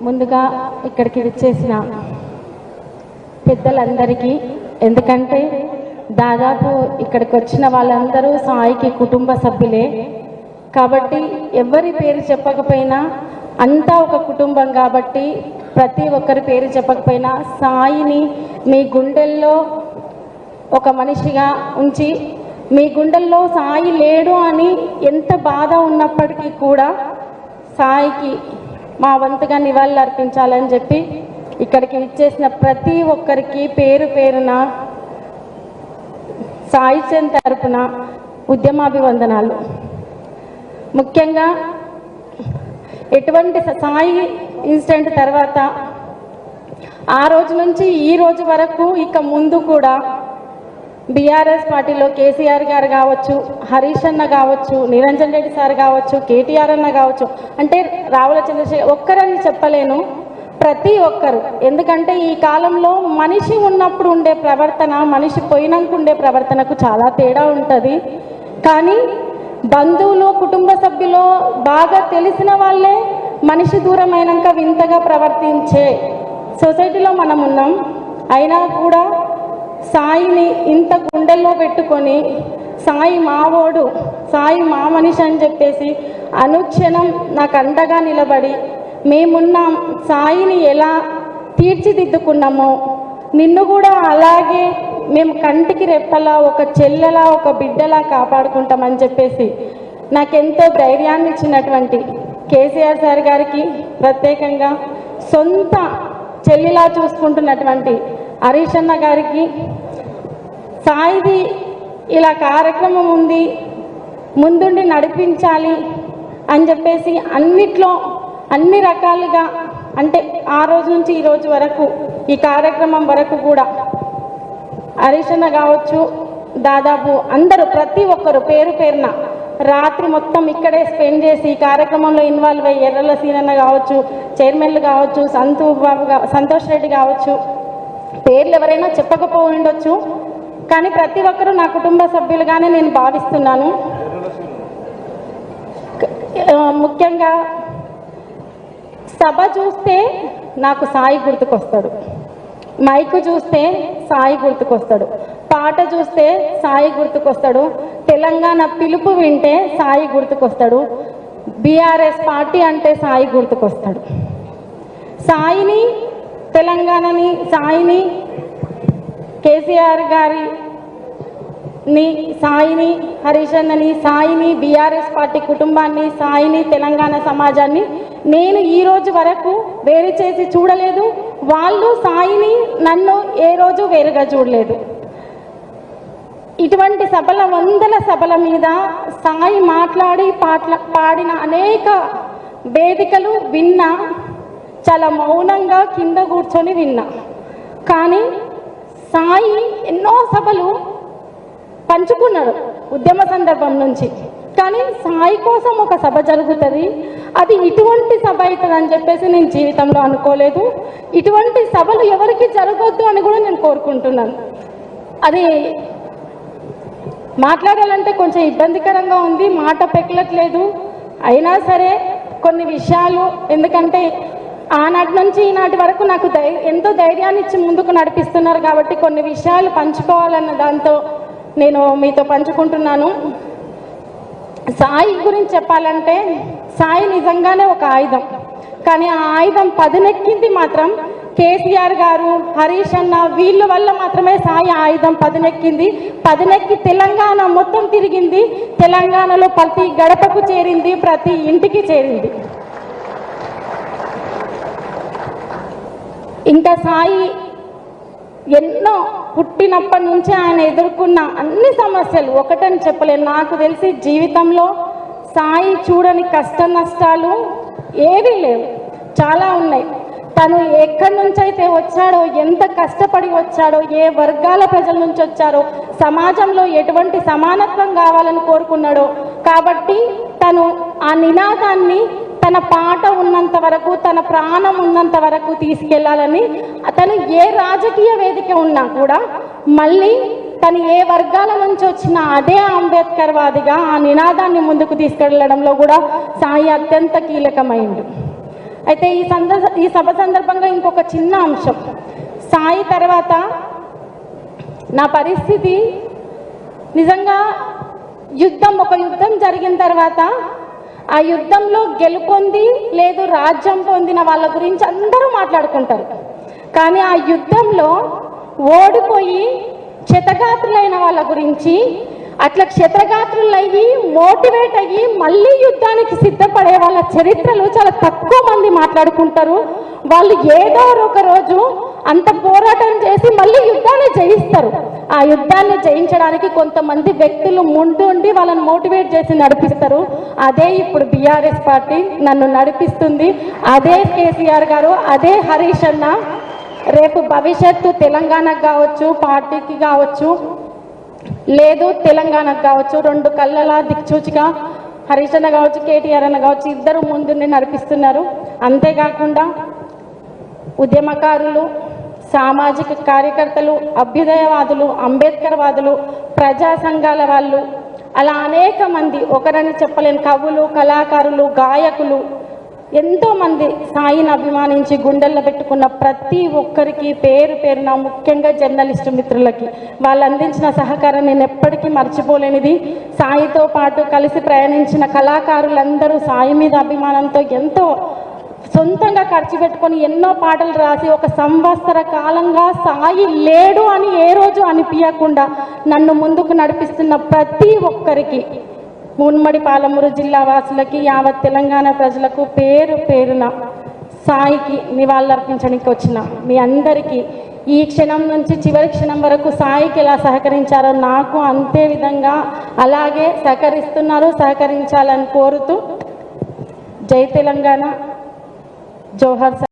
ముందుగా ఇక్కడికి విచ్చేసిన పెద్దలందరికీ, ఎందుకంటే దాదాపు ఇక్కడికి వచ్చిన వాళ్ళందరూ సాయికి కుటుంబ సభ్యులే కాబట్టి ఎవరి పేరు చెప్పకపోయినా అంతా ఒక కుటుంబం కాబట్టి ప్రతి ఒక్కరి పేరు చెప్పకపోయినా సాయిని మీ గుండెల్లో ఒక మనిషిగా ఉంచి, మీ గుండెల్లో సాయి లేడు అని ఎంత బాధ ఉన్నప్పటికీ కూడా సాయికి మా వంతుగా నివాళులు అర్పించాలని చెప్పి ఇక్కడికి విచ్చేసిన ప్రతి ఒక్కరికి పేరు పేరున సాయి చంద్ తరపున ఉద్యమాభివందనాలు. ముఖ్యంగా ఎటువంటి సాయి ఇన్సిడెంట్ తర్వాత ఆ రోజు నుంచి ఈ రోజు వరకు ఇక ముందు కూడా బీఆర్ఎస్ పార్టీలో కేసీఆర్ గారు కావచ్చు, హరీష్ అన్న కావచ్చు, నిరంజన్ రెడ్డి సార్ కావచ్చు, కేటీఆర్ అన్న కావచ్చు, అంటే రావుల చంద్రశేఖర్ ఒక్కరని చెప్పలేను, ప్రతి ఒక్కరు. ఎందుకంటే ఈ కాలంలో మనిషి ఉన్నప్పుడు ఉండే ప్రవర్తన, మనిషి పోయినాక ఉండే ప్రవర్తనకు చాలా తేడా ఉంటుంది. కానీ బంధువులు, కుటుంబ సభ్యులు, బాగా తెలిసిన వాళ్ళే మనిషి దూరం అయినాక వింతగా ప్రవర్తించే సొసైటీలో మనం ఉన్నాం. అయినా కూడా సాయిని ఇంత గుండెల్లో పెట్టుకొని సాయి మావోడు, సాయి మా మనిషి అని చెప్పేసి అనుక్షణం నాకు అండగా నిలబడి మేమున్నాం, సాయిని ఎలా తీర్చిదిద్దుకున్నామో నిన్ను కూడా అలాగే మేము కంటికి రెప్పలా, ఒక చెల్లెలా, ఒక బిడ్డలా కాపాడుకుంటామని చెప్పేసి నాకెంతో ధైర్యాన్ని ఇచ్చినటువంటి కేసీఆర్ సార్ గారికి, ప్రత్యేకంగా సొంత చెల్లిలా చూసుకుంటున్నటువంటి హరీష్ అన్న గారికి, సాయిది ఇలా కార్యక్రమం ఉంది ముందుండి నడిపించాలి అని చెప్పేసి అన్నిట్లో అన్ని రకాలుగా, అంటే ఆ రోజు నుంచి ఈ రోజు వరకు ఈ కార్యక్రమం వరకు కూడా హరీష్ అన్న కావచ్చు, దాదాపు అందరూ ప్రతి ఒక్కరు పేరు పేరున రాత్రి మొత్తం ఇక్కడే స్పెండ్ చేసి ఈ కార్యక్రమంలో ఇన్వాల్వ్ అయ్యి ఎర్రల సీనన్న కావచ్చు, చైర్మన్లు కావచ్చు, సంతోష్ రెడ్డి కావచ్చు, పేర్లు ఎవరైనా చెప్పకపోయి ఉండొచ్చు, కానీ ప్రతి ఒక్కరూ నా కుటుంబ సభ్యులుగానే నేను భావిస్తున్నాను. ముఖ్యంగా సభ చూస్తే నాకు సాయి గుర్తుకొస్తాడు, మైకు చూస్తే సాయి గుర్తుకొస్తాడు, పాట చూస్తే సాయి గుర్తుకొస్తాడు, తెలంగాణ పిలుపు వింటే సాయి గుర్తుకొస్తాడు, బీఆర్ఎస్ పార్టీ అంటే సాయి గుర్తుకొస్తాడు. సాయిని, తెలంగాణని, సాయిని, కేసీఆర్ గారిని, సాయిని, హరీష్ అన్నని, సాయిని, బీఆర్ఎస్ పార్టీ కుటుంబాన్ని, సాయిని, తెలంగాణ సమాజాన్ని నేను ఈ రోజు వరకు వేరు చేసి చూడలేదు. వాళ్ళు సాయిని, నన్ను ఏ రోజు వేరుగా చూడలేదు. ఇటువంటి సభల, వందల సభల మీద సాయి మాట్లాడి పాడిన అనేక వేదికలు విన్నా, చాలా మౌనంగా కింద కూర్చొని విన్నా. కానీ సాయి ఎన్నో సభలు పంచుకున్నాడు ఉద్యమ సందర్భం నుంచి. కానీ సాయి కోసం ఒక సభ జరుగుతుంది, అది ఇటువంటి సభ అవుతుంది అని చెప్పేసి నేను జీవితంలో అనుకోలేదు. ఇటువంటి సభలు ఎవరికి జరగొద్దు అని కూడా నేను కోరుకుంటున్నాను. అది మాట్లాడాలంటే కొంచెం ఇబ్బందికరంగా ఉంది, మాట పెక్కలట్లేదు. అయినా సరే కొన్ని విషయాలు, ఎందుకంటే ఆనాటి నుంచి ఈనాటి వరకు నాకు ఎంతో ధైర్యాన్ని ఇచ్చి ముందుకు నడిపిస్తున్నారు కాబట్టి కొన్ని విషయాలు పంచుకోవాలన్న దాంతో నేను మీతో పంచుకుంటున్నాను. సాయి గురించి చెప్పాలంటే సాయి నిజంగానే ఒక ఆయుధం, కానీ ఆ ఆయుధం పదునెక్కింది మాత్రం కేసీఆర్ గారు, హరీష్ అన్న వీళ్ళ వల్ల మాత్రమే సాయి ఆయుధం పదునెక్కింది. పదునెక్కి తెలంగాణ మొత్తం తిరిగింది, తెలంగాణలో ప్రతి గడపకు చేరింది, ప్రతి ఇంటికి చేరింది. ఇంకా సాయి ఎన్నో పుట్టినప్పటి నుంచి ఆయన ఎదుర్కొన్న అన్ని సమస్యలు ఒకటని చెప్పలేను. నాకు తెలిసి జీవితంలో సాయి చూడని కష్ట నష్టాలు ఏవీ లేవు, చాలా ఉన్నాయి. తను ఎక్కడి నుంచి అయితే వచ్చాడో, ఎంత కష్టపడి వచ్చాడో, ఏ వర్గాల ప్రజల నుంచి వచ్చారో, సమాజంలో ఎటువంటి సమానత్వం కావాలని కోరుకున్నాడో, కాబట్టి తను ఆ నినాదాన్ని తన పాట ఉన్నంత వరకు, తన ప్రాణం ఉన్నంత వరకు తీసుకెళ్లాలని, అతను ఏ రాజకీయ వేదిక ఉన్నా కూడా మళ్ళీ తను ఏ వర్గాల నుంచి వచ్చినా అదే అంబేద్కర్ వాదిగా ఆ నినాదాన్ని ముందుకు తీసుకెళ్లడంలో కూడా సాయి అత్యంత కీలకమైంది. అయితే ఈ సభ సందర్భంగా ఇంకొక చిన్న అంశం, సాయి తర్వాత నా పరిస్థితి నిజంగా ఒక యుద్ధం జరిగిన తర్వాత ఆ యుద్ధంలో గెలుపొంది లేదు రాజ్యం పొందిన వాళ్ళ గురించి అందరూ మాట్లాడుకుంటారు. కానీ ఆ యుద్ధంలో ఓడిపోయి క్షతగాత్రులైన వాళ్ళ గురించి, అట్లా క్షతగాత్రులయ్యి మోటివేట్ అయ్యి మళ్ళీ యుద్ధానికి సిద్ధపడే వాళ్ళ చరిత్రలు చాలా తక్కువ మంది మాట్లాడుకుంటారు. వాళ్ళు ఏదో ఒక రోజు అంత పోరాటం చేసి మళ్ళీ యుద్ధాన్ని జయిస్తారు. ఆ యుద్ధాన్ని జయించడానికి కొంతమంది వ్యక్తులు ముందుండి వాళ్ళని మోటివేట్ చేసి నడిపిస్తారు. అదే ఇప్పుడు బీఆర్ఎస్ పార్టీ నన్ను నడిపిస్తుంది. అదే కేసీఆర్ గారు, అదే హరీష్ అన్న. రేపు భవిష్యత్తు తెలంగాణకు కావచ్చు, పార్టీకి కావచ్చు, లేదు తెలంగాణకు కావచ్చు, రెండు కళ్ళల దిక్చూచిగా హరీష్ అన్న కావచ్చు, కేటీఆర్ అన్న కావచ్చు, ఇద్దరు ముందుండి నడిపిస్తున్నారు. అంతేకాకుండా ఉద్యమకారులు, సామాజిక కార్యకర్తలు, అభ్యుదయవాదులు, అంబేద్కర్ వాదులు, ప్రజా సంఘాల వాళ్ళు, అలా అనేక మంది, ఒకరని చెప్పలేని కవులు, కళాకారులు, గాయకులు, ఎంతోమంది సాయిని అభిమానించి గుండెల్లో పెట్టుకున్న ప్రతి ఒక్కరికి పేరు పేరున, ముఖ్యంగా జర్నలిస్టు మిత్రులకి వాళ్ళు అందించిన సహకారం నేను ఎప్పటికీ మర్చిపోలేనిది. సాయితో పాటు కలిసి ప్రయాణించిన కళాకారులందరూ సాయి మీద అభిమానంతో ఎంతో సొంతంగా ఖర్చు పెట్టుకొని ఎన్నో పాటలు రాసి ఒక సంవత్సర కాలంగా సాయి లేడు అని ఏ రోజు అనిపించకుండా నన్ను ముందుకు నడిపిస్తున్న ప్రతి ఒక్కరికి, ఉమ్మడి పాలమూరు జిల్లా వాసులకి, యావత్ తెలంగాణ ప్రజలకు పేరు పేరున సాయికి నివాళులర్పించడానికి వచ్చిన మీ అందరికీ ఈ క్షణం నుంచి చివరి క్షణం వరకు సాయికి ఎలా సహకరించారో నాకు అంతే విధంగా అలాగే సహకరించాలని కోరుతూ, జై తెలంగాణ, జోహర్.